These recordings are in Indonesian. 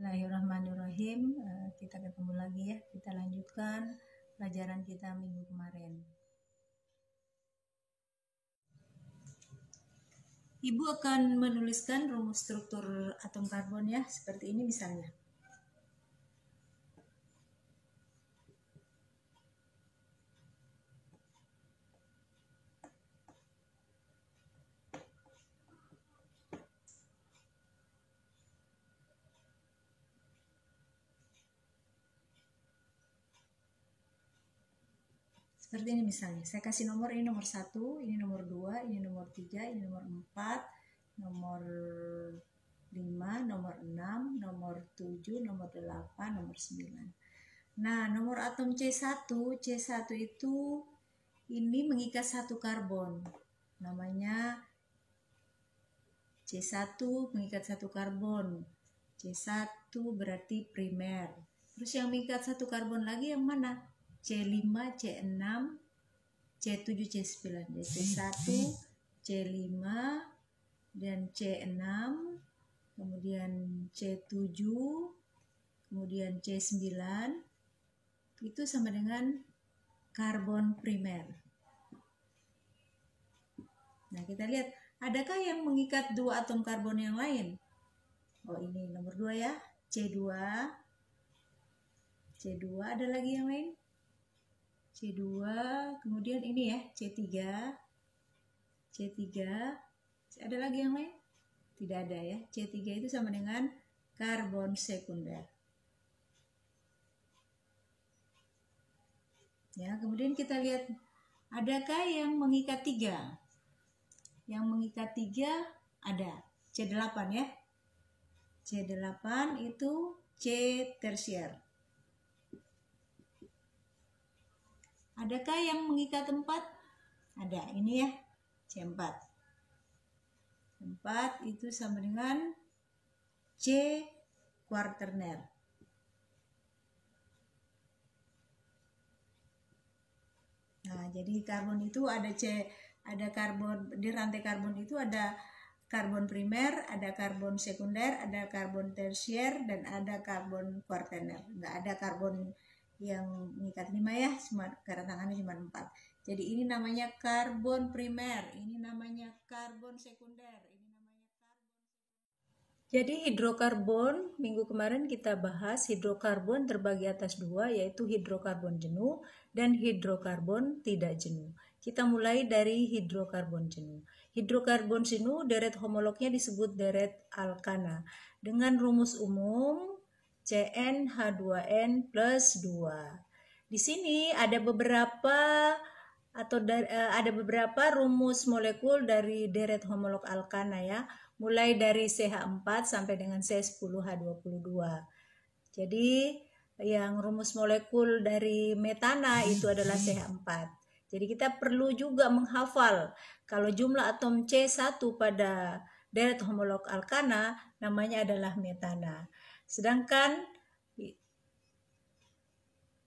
Bismillahirrahmanirrahim. Kita ketemu lagi ya. Kita lanjutkan pelajaran kita minggu kemarin. Ibu akan menuliskan rumus struktur atom karbon ya, seperti ini misalnya. Seperti ini misalnya, saya kasih nomor, ini nomor 1, ini nomor 2, ini nomor 3, ini nomor 4, nomor 5, nomor 6, nomor 7, nomor 8, nomor 9. Nah, nomor atom C1 itu ini mengikat satu karbon. Namanya C1 mengikat satu karbon. C1 berarti primer. Terus yang mengikat satu karbon lagi yang mana? C5, C6, C7, C9. Jadi C1, C5, dan C6, kemudian C7, kemudian C9, itu sama dengan karbon primer. Nah, kita lihat, adakah yang mengikat dua atom karbon yang lain? Oh, ini nomor 2 ya, C2, ada lagi yang lain? C2, kemudian ini ya, C3, ada lagi yang lain? Tidak ada ya, C3 itu sama dengan karbon sekunder. Ya, kemudian kita lihat, adakah yang mengikat 3? Yang mengikat 3 ada, C8 ya. C8 itu C tersier. Adakah yang mengikat 4? Ada, ini ya, C4. 4 itu sama dengan C kuaterner. Nah, jadi karbon itu ada karbon di rantai karbon itu ada karbon primer, ada karbon sekunder, ada karbon tersier, dan ada karbon kuaterner. Nggak ada karbon yang mengikat 5 ya, cuma karena tangannya cuma 4. Jadi ini namanya karbon primer, ini namanya karbon sekunder, ini namanya karbon. Jadi hidrokarbon, minggu kemarin kita bahas hidrokarbon terbagi atas 2, yaitu hidrokarbon jenuh dan hidrokarbon tidak jenuh. Kita mulai dari hidrokarbon jenuh. Hidrokarbon jenuh, deret homolognya disebut deret alkana dengan rumus umum CnH2n plus 2. Di sini ada beberapa rumus molekul dari deret homolog alkana ya, mulai dari CH4 sampai dengan C10H22. Jadi yang rumus molekul dari metana itu adalah CH4. Jadi kita perlu juga menghafal kalau jumlah atom C1 pada deret homolog alkana namanya adalah metana. Sedangkan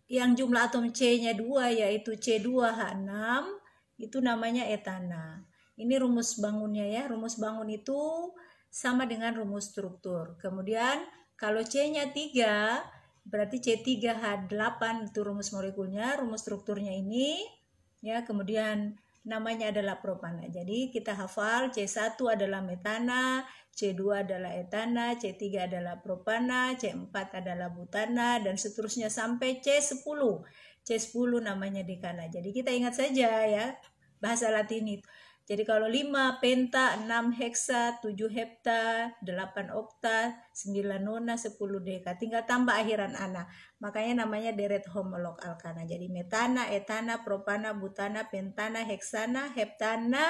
yang jumlah atom C-nya 2 yaitu C2H6 itu namanya etana. Ini rumus bangunnya ya. Rumus bangun itu sama dengan rumus struktur. Kemudian kalau C-nya 3 berarti C3H8 itu rumus molekulnya, rumus strukturnya ini ya. Kemudian namanya adalah propana. Jadi kita hafal C1 adalah metana, C2 adalah etana, C3 adalah propana, C4 adalah butana, dan seterusnya sampai C10. C10 namanya dekana. Jadi kita ingat saja ya bahasa Latin itu. Jadi kalau 5 penta, 6 heksa, 7 hepta, 8 okta, 9 nona, 10 deka. Tinggal tambah akhiran ana. Makanya namanya deret homolog alkana. Jadi metana, etana, propana, butana, pentana, heksana, heptana,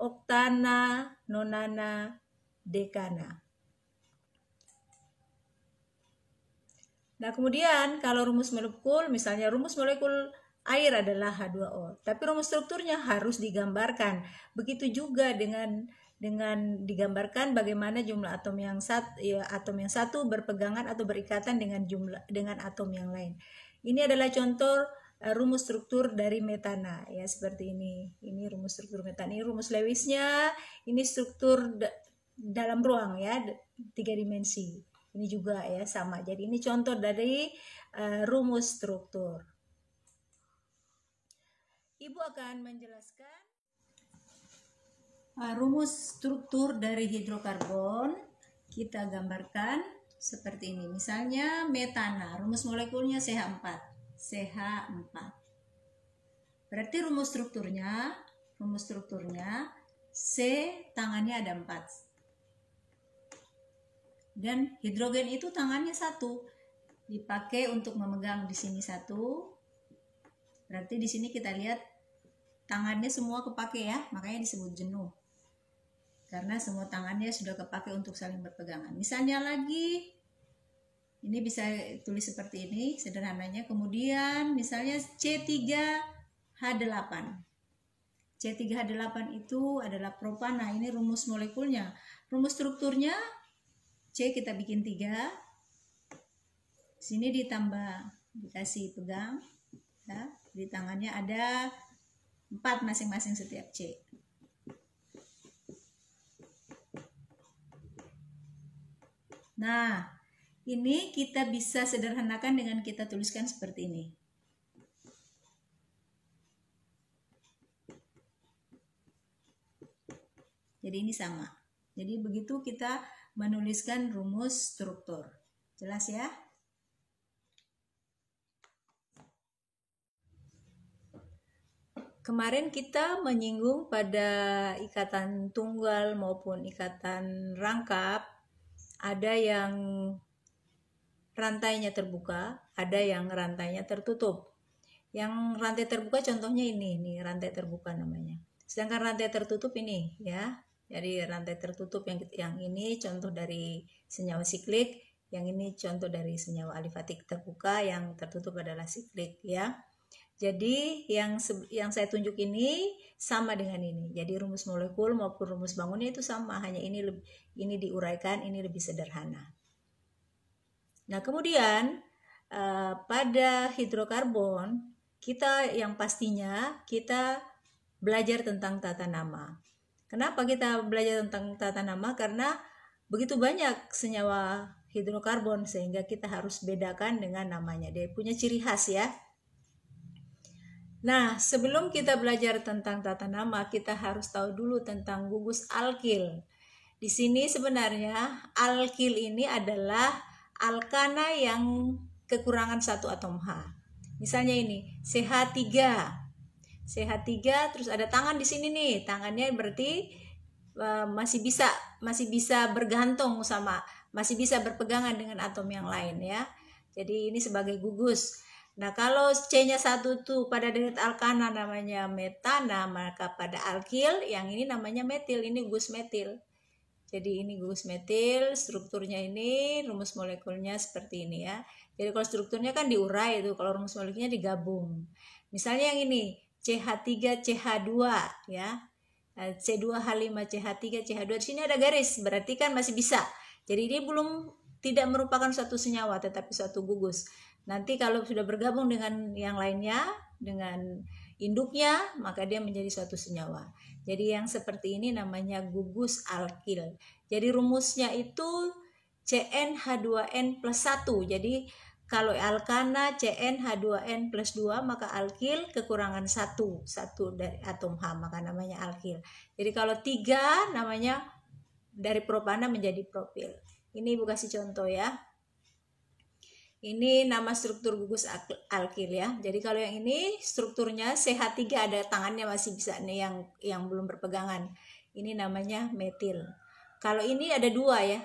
oktana, nonana, dekana. Nah, kemudian kalau rumus molekul, misalnya rumus molekul air adalah H2O, tapi rumus strukturnya harus digambarkan. Begitu juga dengan digambarkan bagaimana jumlah atom yang satu berpegangan atau berikatan dengan atom yang lain. Ini adalah contoh rumus struktur dari metana ya, seperti ini. Ini rumus struktur metana. Ini rumus Lewisnya. Ini struktur dalam ruang ya, 3 dimensi. Ini juga ya sama. Jadi ini contoh dari rumus struktur. Ibu akan menjelaskan rumus struktur dari hidrokarbon. Kita gambarkan seperti ini. Misalnya metana, rumus molekulnya CH4. CH4. Berarti rumus strukturnya C tangannya ada 4. Dan hidrogen itu tangannya 1. Dipakai untuk memegang di sini 1. Berarti di sini kita lihat tangannya semua kepake ya, makanya disebut jenuh. Karena semua tangannya sudah kepake untuk saling berpegangan. Misalnya lagi, ini bisa tulis seperti ini sederhananya. Kemudian misalnya C3H8. C3H8 itu adalah propana. Ini rumus molekulnya. Rumus strukturnya C kita bikin 3. Sini ditambah, dikasih pegang. Ya, di tangannya ada 4 masing-masing setiap C. Nah, ini kita bisa sederhanakan dengan kita tuliskan seperti ini. Jadi ini sama. Jadi begitu kita menuliskan rumus struktur. Jelas ya? Kemarin kita menyinggung pada ikatan tunggal maupun ikatan rangkap, ada yang rantainya terbuka, ada yang rantainya tertutup. Yang rantai terbuka contohnya ini rantai terbuka namanya. Sedangkan rantai tertutup ini ya. Jadi rantai tertutup yang ini contoh dari senyawa siklik, yang ini contoh dari senyawa alifatik terbuka, yang tertutup adalah siklik ya. Jadi yang saya tunjuk ini sama dengan ini. Jadi rumus molekul maupun rumus bangunnya itu sama, hanya ini diuraikan, ini lebih sederhana. Nah, kemudian pada hidrokarbon kita yang pastinya kita belajar tentang tata nama. Kenapa kita belajar tentang tata nama? Karena begitu banyak senyawa hidrokarbon sehingga kita harus bedakan dengan namanya. Dia punya ciri khas ya. Nah, sebelum kita belajar tentang tata nama, kita harus tahu dulu tentang gugus alkil. Di sini sebenarnya alkil ini adalah alkana yang kekurangan 1 atom H. Misalnya ini CH3. CH3 terus ada tangan di sini nih. Tangannya berarti masih bisa bergantung sama, masih bisa berpegangan dengan atom yang lain ya. Jadi ini sebagai gugus. Nah, kalau C-nya 1 tuh pada deret alkana namanya metana, maka pada alkil yang ini namanya metil, ini gugus metil. Jadi ini gugus metil, strukturnya ini, rumus molekulnya seperti ini ya. Jadi kalau strukturnya kan diurai itu, kalau rumus molekulnya digabung. Misalnya yang ini CH3CH2 ya. C2H5CH3 CH2 di sini ada garis, berarti kan masih bisa. Jadi ini tidak merupakan suatu senyawa tetapi suatu gugus. Nanti kalau sudah bergabung dengan yang lainnya, dengan induknya, maka dia menjadi suatu senyawa. Jadi yang seperti ini namanya gugus alkil. Jadi rumusnya itu CnH2n plus 1. Jadi kalau alkana CnH2n plus 2, maka alkil kekurangan 1 dari atom H, maka namanya alkil. Jadi kalau 3 namanya dari propana menjadi propil. Ini Ibu kasih contoh ya. Ini nama struktur gugus alkil ya. Jadi kalau yang ini strukturnya CH3 ada tangannya masih bisa nih yang belum berpegangan. Ini namanya metil. Kalau ini ada 2 ya.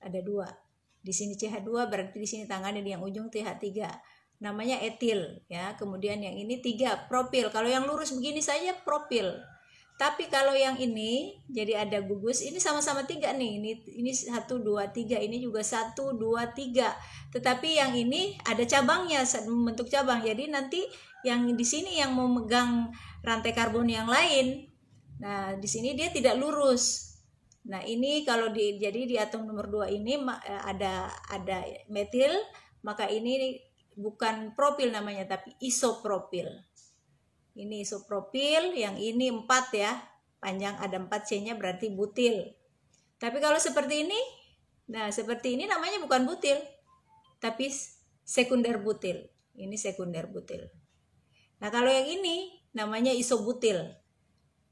Ada 2. Di sini CH2 berarti di sini tangannya di yang ujung CH3. Namanya etil ya. Kemudian yang ini 3 propil. Kalau yang lurus begini saja propil. Tapi kalau yang ini jadi ada gugus, ini sama-sama 3 nih. Ini 1 2 3, ini juga 1 2 3. Tetapi yang ini ada cabangnya, membentuk cabang. Jadi nanti yang di sini yang memegang rantai karbon yang lain. Nah, di sini dia tidak lurus. Nah, ini kalau jadi di atom nomor 2 ini ada metil, maka ini bukan propil namanya tapi isopropil. Ini isopropil, yang ini 4 ya. Panjang ada 4 C-nya berarti butil. Tapi kalau seperti ini Nah, seperti ini namanya bukan butil, tapi sekunder butil. Ini sekunder butil. Nah, kalau yang ini namanya isobutil.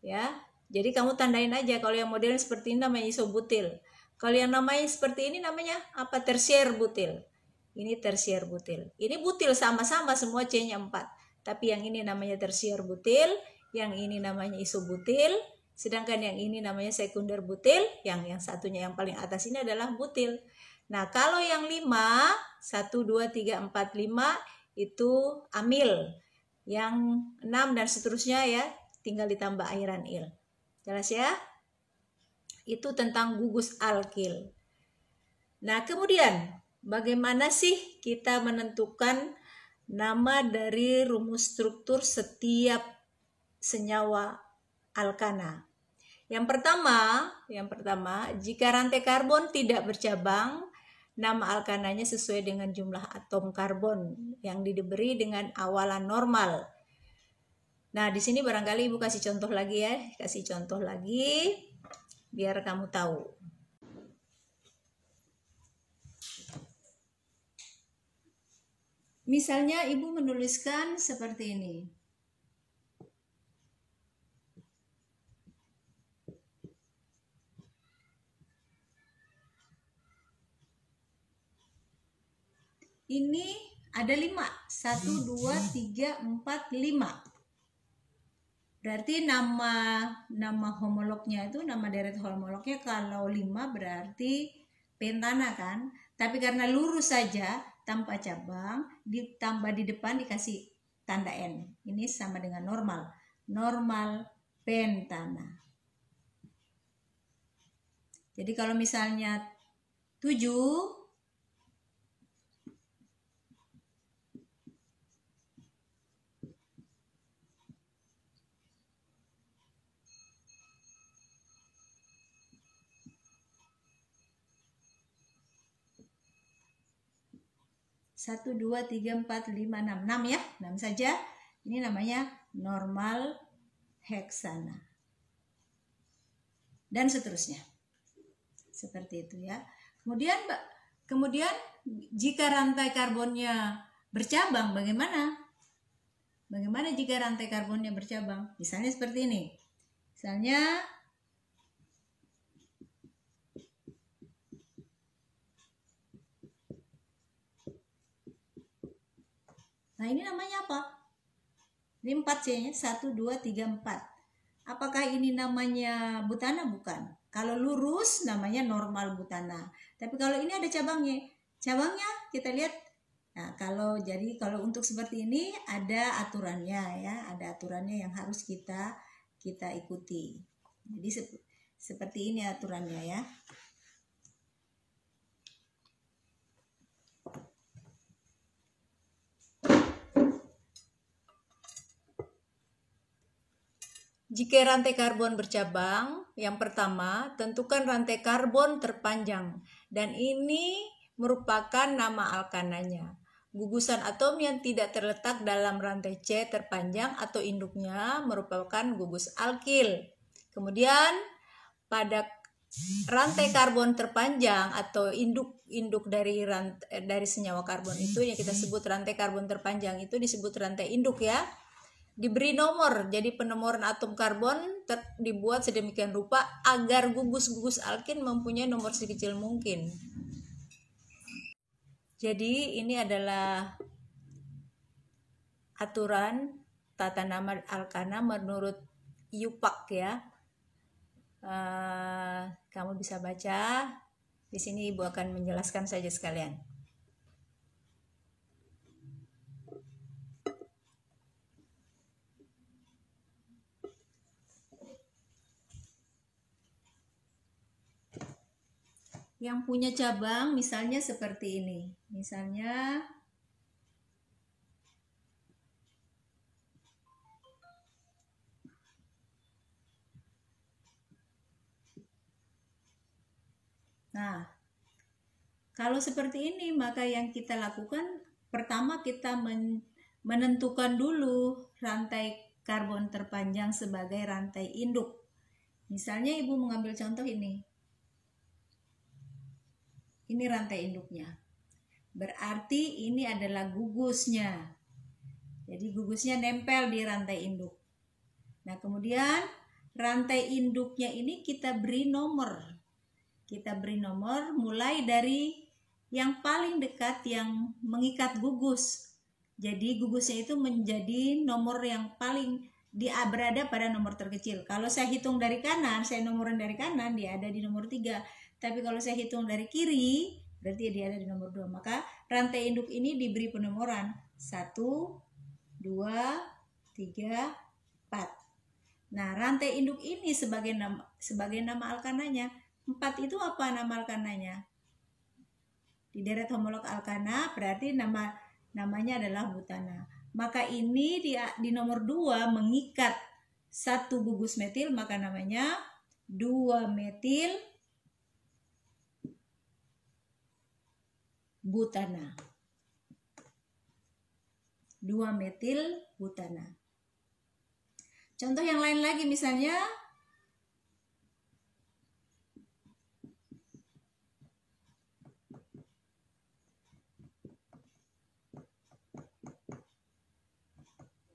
Ya. Jadi kamu tandain aja, kalau yang modern seperti ini namanya isobutil. Kalau yang namanya seperti ini namanya apa? Tersier butil. Ini tersier butil. Ini butil sama-sama semua C-nya 4. Tapi yang ini namanya tersier butil, yang ini namanya isobutil, sedangkan yang ini namanya sekunder butil, yang satunya yang paling atas ini adalah butil. Nah, kalau yang 5, 1, 2, 3, 4, 5 itu amil. Yang 6 dan seterusnya ya, tinggal ditambah airan il. Jelas ya? Itu tentang gugus alkil. Nah, kemudian bagaimana sih kita menentukan nama dari rumus struktur setiap senyawa alkana? Yang pertama, jika rantai karbon tidak bercabang, nama alkananya sesuai dengan jumlah atom karbon yang diberi dengan awalan normal. Nah, di sini barangkali Ibu kasih contoh lagi ya, biar kamu tahu. Misalnya Ibu menuliskan seperti ini. Ini ada 5. 1, 2, 3, 4, 5. Berarti nama homolognya itu, nama deret homolognya kalau 5 berarti pentana kan. Tapi karena lurus saja tanpa cabang, ditambah di depan dikasih tanda N. Ini sama dengan normal. Normal pentana. Jadi kalau misalnya 7, 1, 2, 3, 4, 5, 6. 6 ya, 6 saja. Ini namanya normal heksana. Dan seterusnya. Seperti itu ya. Kemudian jika rantai karbonnya bercabang, bagaimana? Bagaimana jika rantai karbonnya bercabang? Misalnya seperti ini. Misalnya nah, ini namanya apa? Ini 4 C-nya, 1, 2, 3, 4. Apakah ini namanya butana? Bukan. Kalau lurus namanya normal butana. Tapi kalau ini ada cabangnya. Cabangnya kita lihat. Nah, kalau untuk seperti ini ada aturannya ya, ada aturannya yang harus kita ikuti. Jadi seperti ini aturannya ya. Jika rantai karbon bercabang, yang pertama, tentukan rantai karbon terpanjang. Dan ini merupakan nama alkananya. Gugusan atom yang tidak terletak dalam rantai C terpanjang atau induknya merupakan gugus alkil. Kemudian, pada rantai karbon terpanjang atau induk dari senyawa karbon itu yang kita sebut rantai karbon terpanjang itu disebut rantai induk ya. Diberi nomor, jadi penomoran atom karbon dibuat sedemikian rupa agar gugus-gugus alkin mempunyai nomor sekecil mungkin. Jadi ini adalah aturan tata nama alkana menurut IUPAC ya. Kamu bisa baca. Di sini Ibu akan menjelaskan saja sekalian. Yang punya cabang misalnya seperti ini. Misalnya nah, kalau seperti ini maka yang kita lakukan pertama kita menentukan dulu rantai karbon terpanjang sebagai rantai induk. Misalnya Ibu mengambil contoh ini. Ini rantai induknya. Berarti ini adalah gugusnya. Jadi gugusnya nempel di rantai induk. Nah, kemudian rantai induknya ini kita beri nomor. Kita beri nomor mulai dari yang paling dekat yang mengikat gugus. Jadi gugusnya itu menjadi nomor yang paling berada pada nomor terkecil. Kalau saya hitung dari kanan, saya nomorin dari kanan, dia ada di nomor 3. Tapi kalau saya hitung dari kiri, berarti dia ada di nomor 2. Maka rantai induk ini diberi penomoran 1, 2, 3, 4. Nah, rantai induk ini sebagai nama alkananya. 4 itu apa nama alkananya? Di deret homolog alkana berarti namanya adalah butana. Maka ini di nomor 2 mengikat satu gugus metil, maka namanya 2 metil butana. 2 metil butana. Contoh yang lain lagi misalnya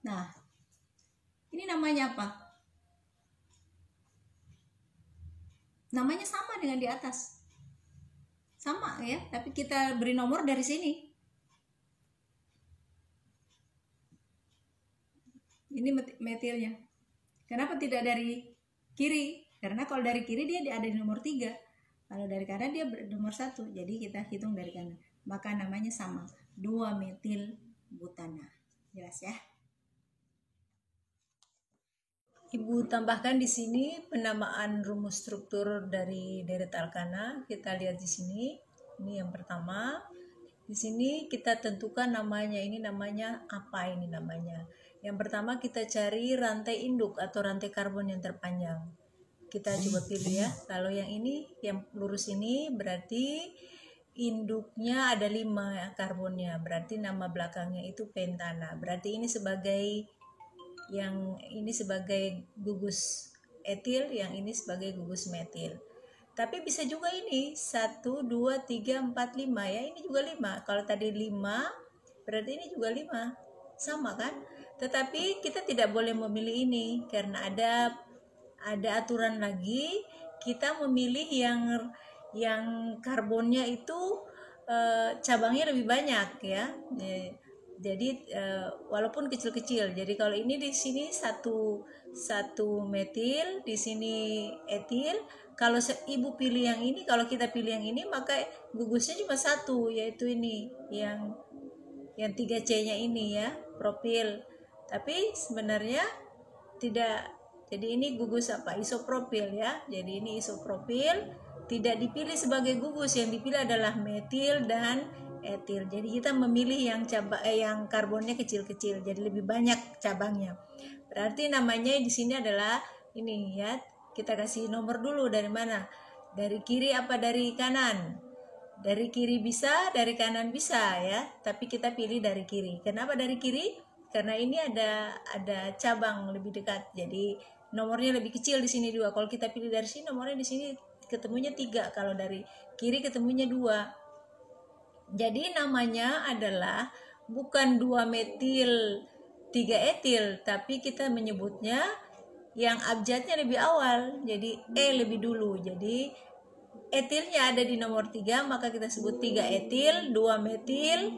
nah, ini namanya apa? Namanya sama dengan di atas. Sama ya, tapi kita beri nomor dari sini. Ini metilnya. Kenapa tidak dari kiri? Karena kalau dari kiri dia ada di nomor 3. Kalau dari kanan dia nomor 1. Jadi kita hitung dari kanan. Maka namanya sama. 2 metil butana. Jelas ya? Ibu tambahkan di sini penamaan rumus struktur dari deret alkana. Kita lihat di sini. Ini yang pertama. Di sini kita tentukan namanya. Ini namanya apa ini namanya? Yang pertama kita cari rantai induk atau rantai karbon yang terpanjang. Kita coba pilih ya. Kalau yang ini, yang lurus ini berarti induknya ada 5 karbonnya. Berarti nama belakangnya itu pentana. Berarti ini sebagai gugus etil, yang ini sebagai gugus metil. Tapi bisa juga ini 1, 2, 3, 4, 5 ya. Ini juga 5. Kalau tadi 5 berarti ini juga 5. Sama kan? Tetapi kita tidak boleh memilih ini karena ada aturan lagi. Kita memilih yang karbonnya itu cabangnya lebih banyak ya. Jadi walaupun kecil-kecil. Jadi kalau ini di sini satu metil, di sini etil. Kalau ibu pilih yang ini, kalau kita pilih yang ini, maka gugusnya cuma 1, yaitu ini yang 3C-nya ini ya, propil. Tapi sebenarnya tidak. Jadi ini gugus apa? Isopropil ya. Jadi ini isopropil, tidak dipilih sebagai gugus, yang dipilih adalah metil dan etil. Jadi kita memilih yang karbonnya kecil-kecil, jadi lebih banyak cabangnya. Berarti namanya di sini adalah ini ya. Kita kasih nomor dulu dari mana? Dari kiri apa dari kanan? Dari kiri bisa, dari kanan bisa ya. Tapi kita pilih dari kiri. Kenapa dari kiri? Karena ini ada cabang lebih dekat. Jadi nomornya lebih kecil di sini 2. Kalau kita pilih dari sini, nomornya di sini ketemunya 3. Kalau dari kiri ketemunya 2. Jadi namanya adalah bukan 2 metil 3 etil, tapi kita menyebutnya yang abjadnya lebih awal. Jadi lebih dulu. Jadi etilnya ada di nomor 3, maka kita sebut 3 etil 2 metil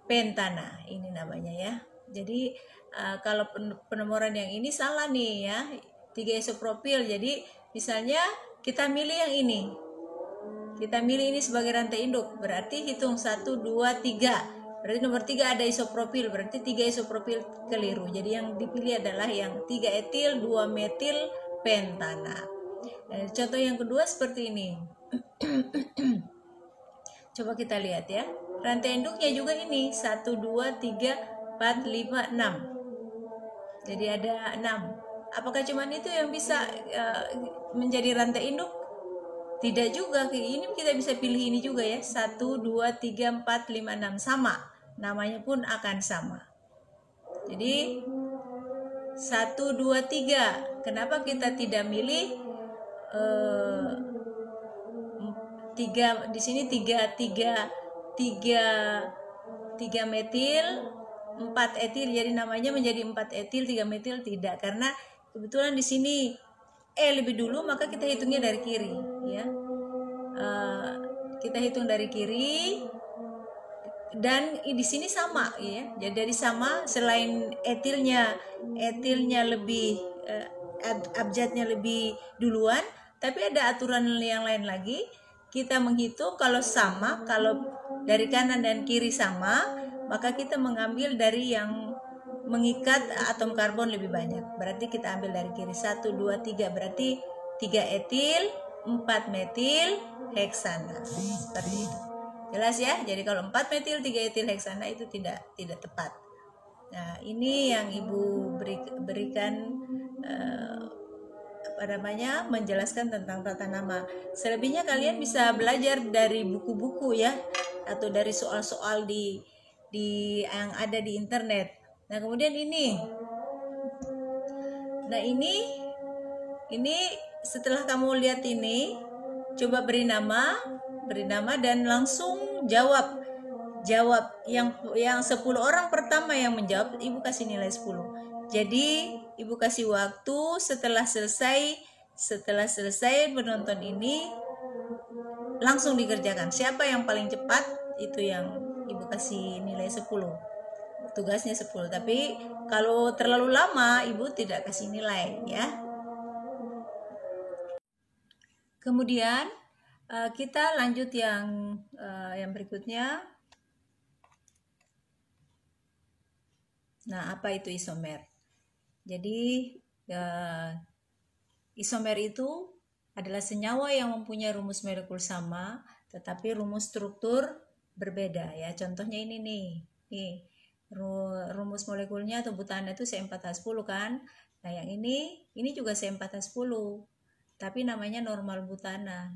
pentana. Ini namanya ya. Jadi kalau penomoran yang ini salah nih ya. 3 isopropil. Jadi misalnya kita milih yang ini. Kita milih ini sebagai rantai induk. Berarti hitung 1, 2, 3. Berarti nomor 3 ada isopropil. Berarti 3 isopropil keliru. Jadi yang dipilih adalah yang 3 etil 2 metil pentana. Contoh yang kedua seperti ini. Coba kita lihat ya. Rantai induknya juga ini 1, 2, 3, 4, 5, 6. Jadi ada 6. Apakah cuma itu yang bisa menjadi rantai induk? Tidak juga. Ini kita bisa pilih ini juga ya. 1, 2, 3, 4, 5, 6. Sama. Namanya pun akan sama. Jadi 1, 2, 3. Kenapa kita tidak milih di sini tiga metil 4 etil, jadi namanya menjadi 4 etil 3 metil tidak, karena kebetulan di sini lebih dulu, maka kita hitungnya dari kiri ya. Kita hitung dari kiri, dan di sini sama ya. Jadi sama, selain etilnya lebih abjadnya lebih duluan, tapi ada aturan yang lain lagi. Kita menghitung kalau sama, kalau dari kanan dan kiri sama, maka kita mengambil dari yang mengikat atom karbon lebih banyak. Berarti kita ambil dari kiri 1, 2, 3, berarti 3 etil 4 metil heksana. Seperti itu. Jelas ya? Jadi kalau 4 metil 3 etil heksana itu tidak tepat. Nah, ini yang Ibu berikan menjelaskan tentang tata nama. Selebihnya kalian bisa belajar dari buku-buku ya, atau dari soal-soal di yang ada di internet. Nah, kemudian ini setelah kamu lihat ini, coba beri nama dan langsung jawab yang 10 orang pertama yang menjawab, Ibu kasih nilai 10. Jadi Ibu kasih waktu setelah selesai menonton ini langsung dikerjakan. Siapa yang paling cepat itu yang Ibu kasih nilai 10. Tugasnya 10. Tapi kalau terlalu lama Ibu tidak kasih nilai ya. Kemudian kita lanjut yang berikutnya. Nah, apa itu isomer? Jadi isomer itu adalah senyawa yang mempunyai rumus molekul sama tetapi rumus struktur berbeda ya. Contohnya ini nih. Rumus molekulnya atau butana itu C4H10 kan. Nah, yang ini juga C4H10. Tapi namanya normal butana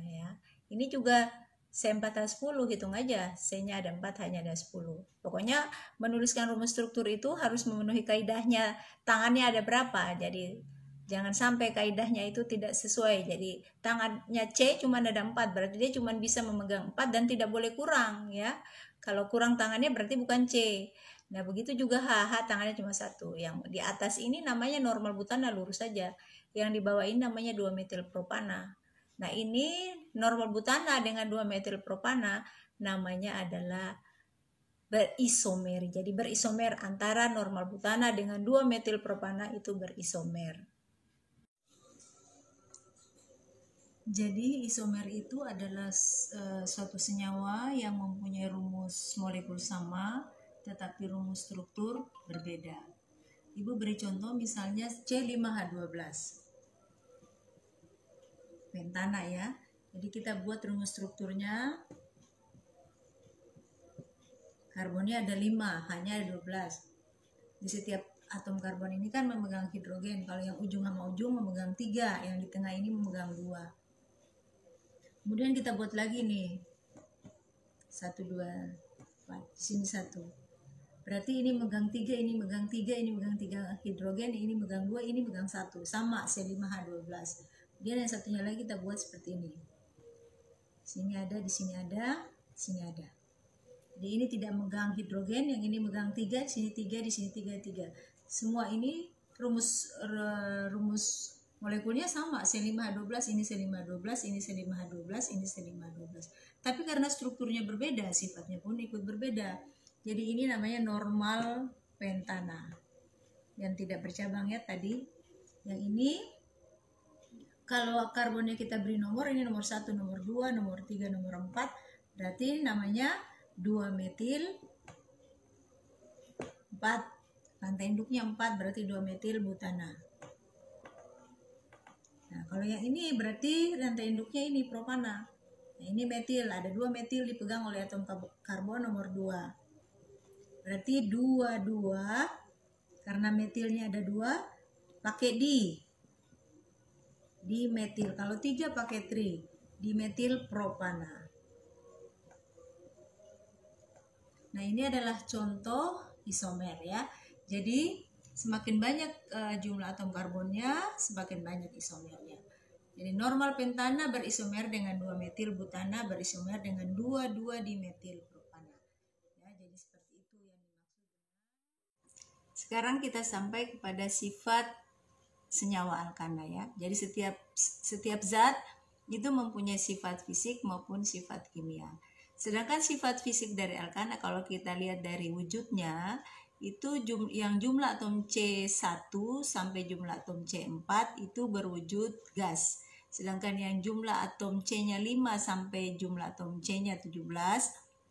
ya. Ini juga C4H10, hitung aja, C-nya ada 4, hanya ada 10. Pokoknya menuliskan rumus struktur itu harus memenuhi kaidahnya, tangannya ada berapa. Jadi jangan sampai kaidahnya itu tidak sesuai. Jadi tangannya C cuma ada 4, berarti dia cuma bisa memegang 4 dan tidak boleh kurang ya. Kalau kurang tangannya berarti bukan C. Nah, begitu juga H tangannya cuma 1. Yang di atas ini namanya normal butana, lurus saja. Yang di bawah ini namanya 2-metil propana. Nah, ini normal butana dengan 2-metil propana namanya adalah berisomer. Jadi berisomer antara normal butana dengan 2-metil propana itu berisomer. Jadi isomer itu adalah suatu senyawa yang mempunyai rumus molekul sama tetapi rumus struktur berbeda. Ibu beri contoh misalnya C5H12. Pentana ya. Jadi kita buat rumus strukturnya. Karbonnya ada 5, hanya ada 12. Di setiap atom karbon ini kan memegang hidrogen. Kalau yang ujung sama ujung memegang 3, yang di tengah ini memegang 2. Kemudian kita buat lagi nih. 1, 2, 4. Di sini 1. Berarti ini megang 3, ini megang 3, ini megang 3 hidrogen, ini megang 2, ini megang 1. Sama C5H12. Kemudian yang satunya lagi kita buat seperti ini. Sini ada, di sini ada, di sini ada. Jadi ini tidak megang hidrogen, yang ini megang 3, di sini 3, di sini 3, 3. Semua ini rumus molekulnya sama, C5H12, ini C5H12, ini C5H12, ini C5H12. Tapi karena strukturnya berbeda, sifatnya pun ikut berbeda. Jadi ini namanya normal pentana. Yang tidak bercabang ya tadi. Yang ini kalau karbonnya kita beri nomor, ini nomor 1, nomor 2, nomor 3, nomor 4, berarti namanya 2-metil 4. Rantai induknya 4, berarti 2-metil butana. Nah, kalau yang ini berarti rantai induknya ini propana. Nah, ini metil, ada 2 metil dipegang oleh atom karbon nomor 2. Berarti 2, karena metilnya ada 2, pakai di metil. Kalau 3 pakai tri, di metil propana. Nah, ini adalah contoh isomer ya. Jadi semakin banyak jumlah atom karbonnya, semakin banyak isomernya. Jadi normal pentana berisomer dengan 2 metil butana berisomer dengan 2 dimetil propana. Ya, jadi seperti itu yang dimaksud. Sekarang kita sampai kepada sifat senyawa alkana ya. Jadi setiap zat itu mempunyai sifat fisik maupun sifat kimia. Sedangkan sifat fisik dari alkana kalau kita lihat dari wujudnya itu yang jumlah atom C1 sampai jumlah atom C4 itu berwujud gas. Sedangkan yang jumlah atom C-nya 5 sampai jumlah atom C-nya 17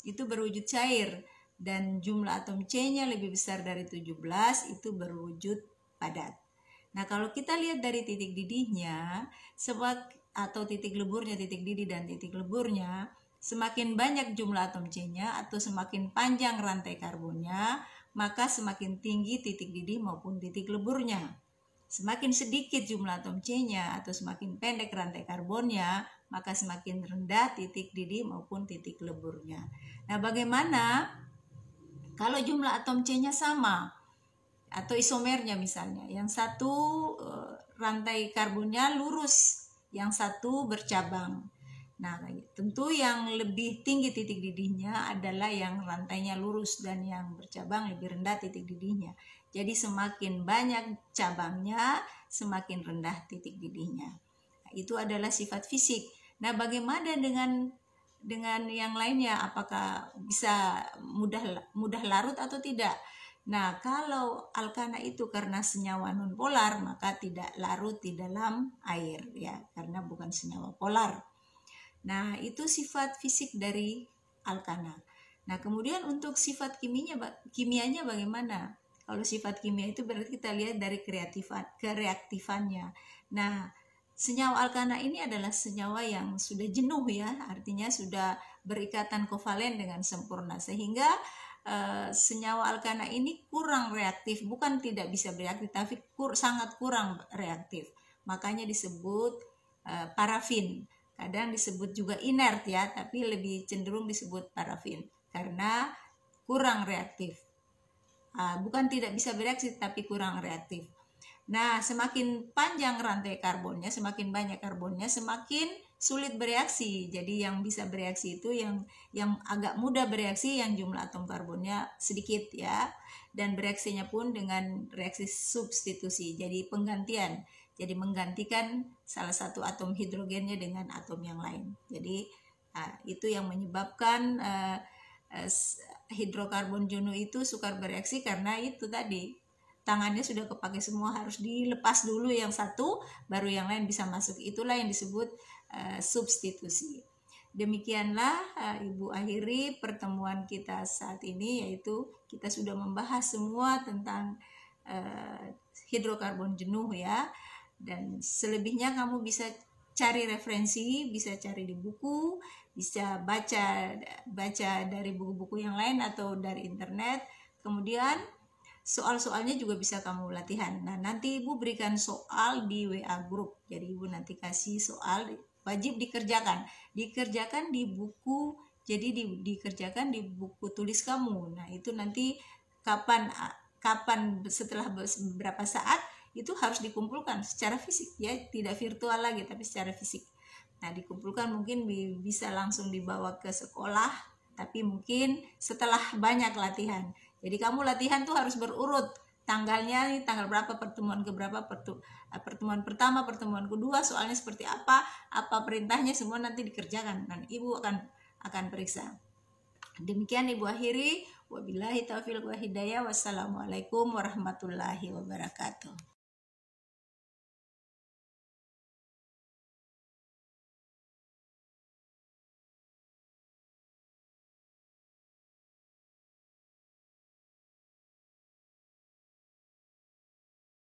itu berwujud cair, dan jumlah atom C-nya lebih besar dari 17 itu berwujud padat. Nah, kalau kita lihat dari titik didihnya atau titik leburnya, titik didih dan titik leburnya, semakin banyak jumlah atom C-nya atau semakin panjang rantai karbonnya, maka semakin tinggi titik didih maupun titik leburnya. Semakin sedikit jumlah atom C-nya atau semakin pendek rantai karbonnya, maka semakin rendah titik didih maupun titik leburnya. Nah, bagaimana kalau jumlah atom C-nya sama atau isomernya misalnya? Yang satu rantai karbonnya lurus, yang satu bercabang. Nah, tentu yang lebih tinggi titik didihnya adalah yang rantainya lurus dan yang bercabang lebih rendah titik didihnya. Jadi semakin banyak cabangnya, semakin rendah titik didihnya. Nah, itu adalah sifat fisik. Nah, bagaimana dengan yang lainnya? Apakah bisa mudah larut atau tidak? Nah, kalau alkana itu karena senyawa nonpolar, maka tidak larut di dalam air ya, karena bukan senyawa polar. Nah, itu sifat fisik dari alkana. Nah, kemudian untuk sifat kimianya bagaimana? Kalau sifat kimia itu berarti kita lihat dari kereaktifannya. Nah, senyawa alkana ini adalah senyawa yang sudah jenuh ya, artinya sudah berikatan kovalen dengan sempurna, sehingga senyawa alkana ini kurang reaktif, bukan tidak bisa bereaktif, tapi sangat kurang reaktif. Makanya disebut parafin. Kadang disebut juga inert ya, tapi lebih cenderung disebut parafin karena kurang reaktif. Bukan tidak bisa bereaksi, tapi kurang reaktif. Nah, semakin panjang rantai karbonnya, semakin banyak karbonnya, semakin sulit bereaksi. Jadi yang bisa bereaksi itu yang agak mudah bereaksi, yang jumlah atom karbonnya sedikit ya. Dan bereaksinya pun dengan reaksi substitusi, jadi penggantian. Jadi menggantikan salah satu atom hidrogennya dengan atom yang lain. Jadi itu yang menyebabkan hidrokarbon jenuh itu sukar bereaksi, karena itu tadi tangannya sudah kepake semua, harus dilepas dulu yang satu baru yang lain bisa masuk. Itulah yang disebut substitusi. Demikianlah Ibu akhiri pertemuan kita saat ini, yaitu kita sudah membahas semua tentang hidrokarbon jenuh ya. Dan selebihnya kamu bisa cari referensi, bisa cari di buku, bisa baca dari buku-buku yang lain atau dari internet. Kemudian soal-soalnya juga bisa kamu latihan. Nah, nanti Ibu berikan soal di WA group. Jadi Ibu nanti kasih soal, wajib dikerjakan di buku. Jadi dikerjakan di buku tulis kamu. Nah, itu nanti kapan setelah beberapa saat itu harus dikumpulkan secara fisik ya, tidak virtual lagi tapi secara fisik. Nah, dikumpulkan mungkin bisa langsung dibawa ke sekolah, tapi mungkin setelah banyak latihan. Jadi kamu latihan tuh harus berurut tanggalnya, tanggal berapa pertemuan keberapa, pertemuan pertama, pertemuan kedua, soalnya seperti apa perintahnya, semua nanti dikerjakan dan Ibu akan periksa. Demikian Ibu akhiri. Wabillahi taufiq wa hidayah. Wassalamualaikum warahmatullahi wabarakatuh.